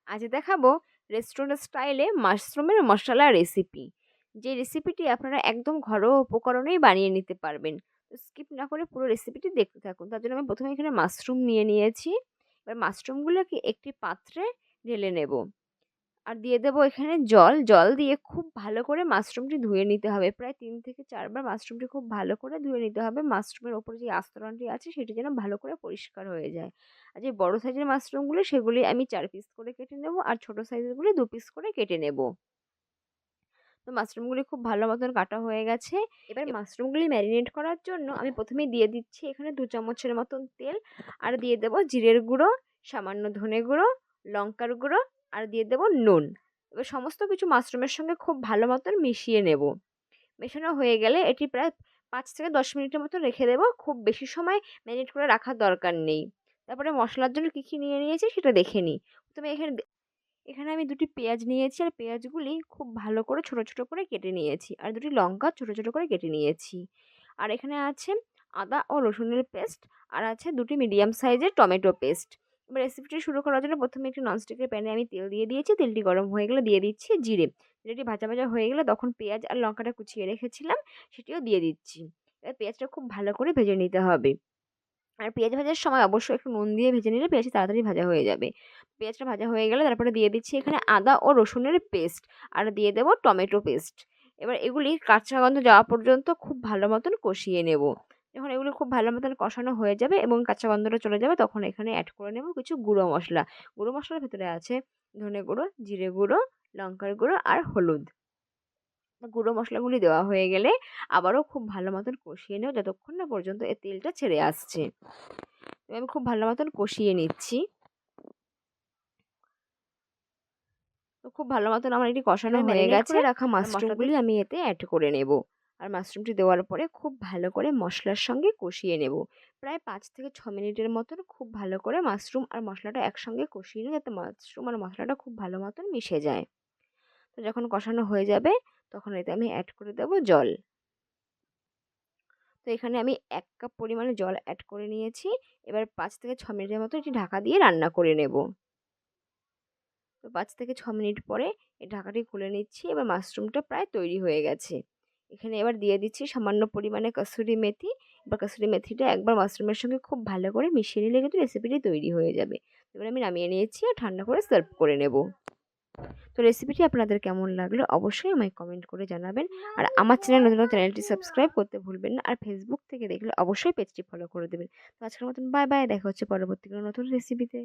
আজ দেখাবো রেস্টুরেন্ট স্টাইলে মাশরুমের মশলা রেসিপি। যে রেসিপিটি আপনারা একদম ঘরোয়া উপকরণেই বানিয়ে নিতে পারবেন। তো স্কিপ না করে পুরো রেসিপিটি দেখতে থাকুন। তার জন্য আমি প্রথমে এখানে মাশরুম নিয়ে নিয়েছি। এবার মাশরুমগুলোকে একটি পাত্রে ঢেলে নেব। আর দিয়ে দেবো এখানে জল। জল দিয়ে খুব ভালো করে মাশরুমটি ধুয়ে নিতে হবে। প্রায় ৩ থেকে ৪ বার মাশরুমটি খুব ভালো করে ধুয়ে নিতে হবে। মাশরুমের ওপরে যে আস্তরণটি আছে সেটি যেন ভালো করে পরিষ্কার হয়ে যায়। আর যে বড় সাইজের মাশরুমগুলো সেগুলি আমি ৪ পিস করে কেটে নেব আর ছোট সাইজেরগুলি ২ পিস করে কেটে নেব। তো মাশরুমগুলি খুব ভালো মতন কাটা হয়ে গেছে। এবার মাশরুমগুলি ম্যারিনেট করার জন্য আমি প্রথমেই দিয়ে দিচ্ছি এখানে ২ চামচের মতন তেল আর দিয়ে দেবো জিরের গুঁড়ো, সামান্য ধনে গুঁড়ো, লঙ্কার গুঁড়ো আর দিয়ে দেবো নুন। এবার সমস্ত কিছু মাশরুমের সঙ্গে খুব ভালো মতন মিশিয়ে নেব। মেশানো হয়ে গেলে এটি প্রায় ৫ থেকে ১০ মিনিটের মতো রেখে দেবো। খুব বেশি সময় ম্যারিনেট করে রাখার দরকার নেই। তারপরে মশলার জন্য কী নিয়ে নিয়েছি সেটা দেখে নিই। প্রথমে এখানে আমি ২টি পেঁয়াজ নিয়েছি আর পেঁয়াজগুলি খুব ভালো করে ছোট, ছোট করে কেটে নিয়েছি। আর ২টি লঙ্কা ছোট, ছোট করে কেটে নিয়েছি। আর এখানে আছে আদা ও রসুনের পেস্ট আর আছে ২টি মিডিয়াম সাইজের টমেটো পেস্ট। এবার রেসিপিটি শুরু করার জন্য প্রথমে একটি ননস্টিকের প্যানে আমি তেল দিয়ে দিয়েছি। তেলটি গরম হয়ে গেলে দিয়ে দিচ্ছি জিরে। জিরেটি ভাজা, ভাজা হয়ে গেলে তখন পেঁয়াজ আর লঙ্কাটা কুচিয়ে রেখেছিলাম সেটিও দিয়ে দিচ্ছি। এবার পেঁয়াজটা খুব ভালো করে ভেজে নিতে হবে। আর পেঁয়াজ ভাজার সময় অবশ্যই একটু নুন দিয়ে ভেজে নিলে পেঁয়াজটা তাড়াতাড়ি ভাজা হয়ে যাবে। পেঁয়াজটা ভাজা হয়ে গেলে তারপরে দিয়ে দিচ্ছি এখানে আদা ও রসুনের পেস্ট আর দিয়ে দেবো টমেটো পেস্ট। এবার এগুলি কাঁচা গন্ধ যাওয়া পর্যন্ত খুব ভালো মতন কষিয়ে নেব। যখন এগুলো খুব ভালো মতন কষানো হয়ে যাবে এবং কাঁচা গন্ধটা চলে যাবে তখন এখানে অ্যাড করে নেব কিছু গুঁড়ো মশলা। গুঁড়ো মশলার ভেতরে আছে ধনে গুঁড়ো, জিরে গুঁড়ো, লঙ্কার গুঁড়ো আর হলুদ। গুঁড়ো মশলাগুলি দেওয়া হয়ে গেলে আবারও খুব ভালো মতন কষিয়ে নেব যতক্ষণ না পর্যন্ত এর তেলটা ছেড়ে আসছে। আমি খুব ভালো মতন কষিয়ে নিচ্ছি। তো খুব ভালো মতন আমার এটি কষানো হয়ে গেছে। রাখা মাশরুমগুলি আমি এতে অ্যাড করে নেব। আর মাশরুমটি দেওয়ার পরে খুব ভালো করে মশলার সঙ্গে কষিয়ে নেব। প্রায় ৫ থেকে ৬ মিনিটের মতন খুব ভালো করে মাশরুম আর মশলাটা একসঙ্গে কষিয়ে নিই যাতে মাশরুম আর মশলাটা খুব ভালো মতন মিশে যায়। তো যখন কষানো হয়ে যাবে তখন এতে আমি অ্যাড করে দেব জল। তো এখানে আমি ১ কাপ পরিমাণে জল অ্যাড করে নিয়েছি। এবার ৫ থেকে ৬ মিনিটের মতো এটি ঢাকা দিয়ে রান্না করে নেব। তো ৫ থেকে ৬ মিনিট পরে এই ঢাকাটি খুলে নিচ্ছি। এবার মাশরুমটা প্রায় তৈরি হয়ে গেছে। এখানে এবার দিয়ে দিচ্ছি সামান্য পরিমাণে কসুরি মেথি। এবার কসুরি মেথিটা একবার মাশরুমের সঙ্গে খুব ভালো করে মিশিয়ে নিলে কিন্তু রেসিপিটি তৈরি হয়ে যাবে। এবার আমি নামিয়ে নিয়েছি আর ঠান্ডা করে সার্ভ করে নেব। তো রেসিপিটি আপনাদের কেমন লাগলো অবশ্যই আমায় কমেন্ট করে জানাবেন। আর আমার চ্যানেলটি সাবস্ক্রাইব করতে ভুলবেন না। আর ফেসবুক থেকে দেখলে অবশ্যই পেজটি ফলো করে দেবেন। তো আজকের মতন বাই বাই। দেখা হচ্ছে পরবর্তী কোনো নতুন রেসিপিতে।